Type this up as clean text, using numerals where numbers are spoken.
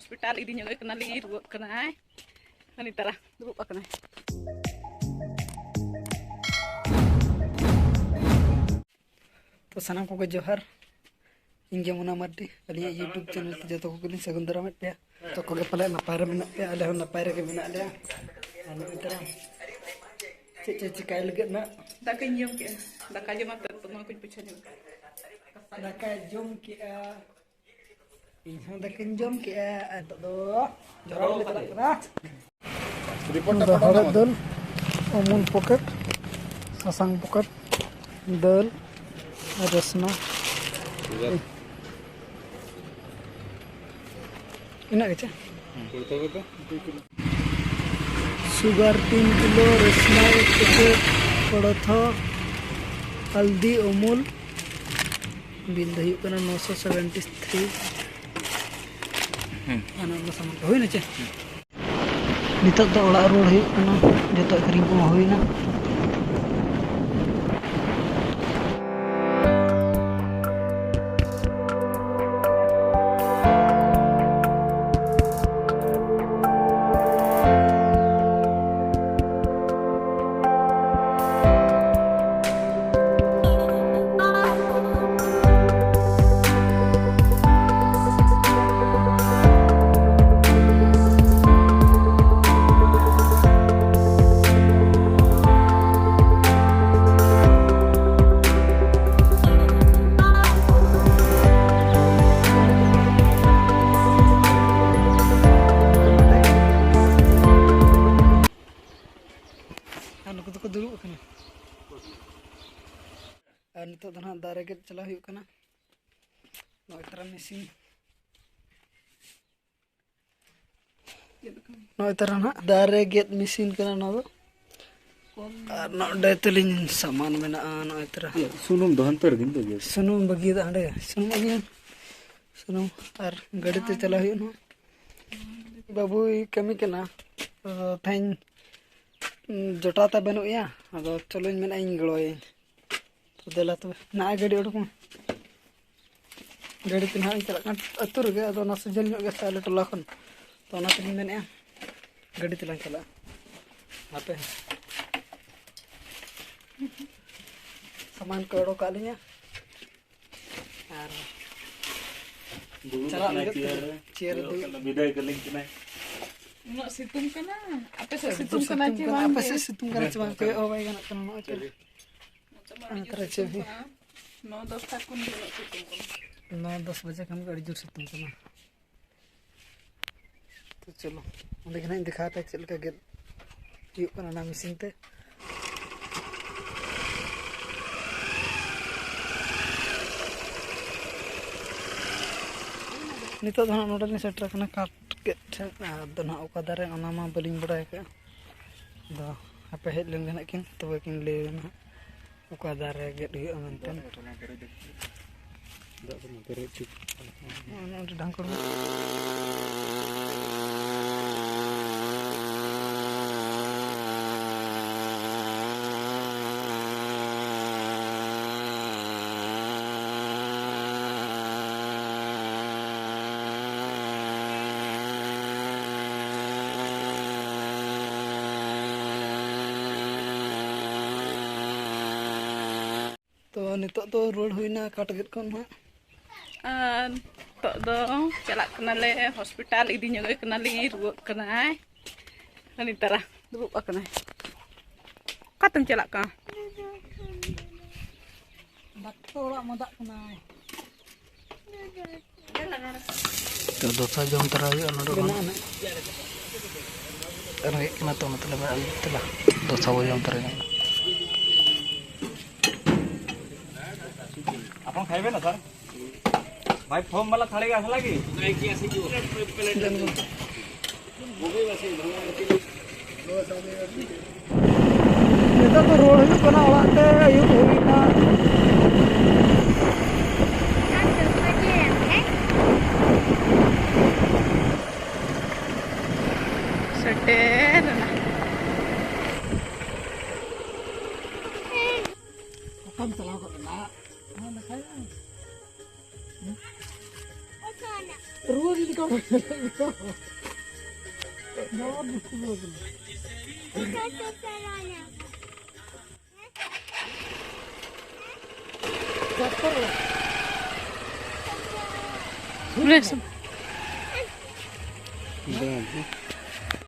hospital ini juga kena liru kena ini tarah dulu kena तो सनाम को जोहार इन जमुना मर्दी अलिया यूट्यूब चैनल ते जतो को सगुन दरामत पे तो को के पले नपाय रे मेना पे आले हो नपाय रे के मेना ले आनो इतरा चे चिकाय लगे ना दाका जम के दाका जम मत तो मा कुछ पूछा नहीं दाका जम के इन हम दाका जम के तो दो जोरा ले तला करा रिपोर्ट दा हरद दल अमूल पॉकेट ससंग पॉकेट दल रसना इना के शुगर 3 किलो रसना 1 पैकेट पड़था हल्दी अमूल बिल दही कना 973 आना सामान होई ना चे नितक दा ओड़ा रोड होई कना जतो अखरिंग को होई ना दुरुब कना और नितो दना दारे गेट चला हुई कना नय तरह मशीन नय तरह ना दारे गेट मशीन कना न दो और नडे तलिन सामान मेना नय तरह सुनुम दहन पर दिन तो सुनुम बगी दा हंडे सुनुम अगिन सुनुम और गाड़ी ते चला हुई न बाबू कमी कना थाइन जोटाता बनुया अदो चलोñ मेना इन गड़ोय तो देला तो ना गाड़ी उडुक गाड़ी ते ना चला अतुर गे अदो ना सजल गे साले टोला खन तो ना तिन मेना गाड़ी ते चला आते सामान को उडो कालिया और चला चेयर विदाई कलिंग किना Nak situng kena, apa sih situng kena cuma? apa sih situng kena cuma kayak oh baik anak kena no cuma antara cewek 9-10 tahun dulu situng kena 9-10 बजे हम गाड़ी जोर सितुम कना तो चलो देखना दिखाते हैं चल का गेट यू कना ना मिसिंग ते नितो धना नोडल सेटर कना काट ना ओका दारे ओना मा बलिंग बड़ाय के दो आपे हेड लेन गना किन तबे किन ले ना ओका दारे गेट हुई अमनतन दा करे चुप ओना ढांकड़ तो नितो तो रोड हुईना काट गेट कोन ah tok do celak kena le hospital idi nyoge kena liru kena ani tarah dulu kena kateng celak ka dakto ola modak kena तो दोसा जम तरह नोडो रहे कना तो मतलब तला दोसा वो जम तरह अपन खाइबे ना सर भाई फॉर्म वाला थाली का लगी नहीं की ऐसी जो गोभी वैसे ये तो रोड ही कोना ओलाते आयु होइना seter kan salah kok na Ruang di kau. Jawab mesti dulu. Kotor lah. Boleh. Jangan.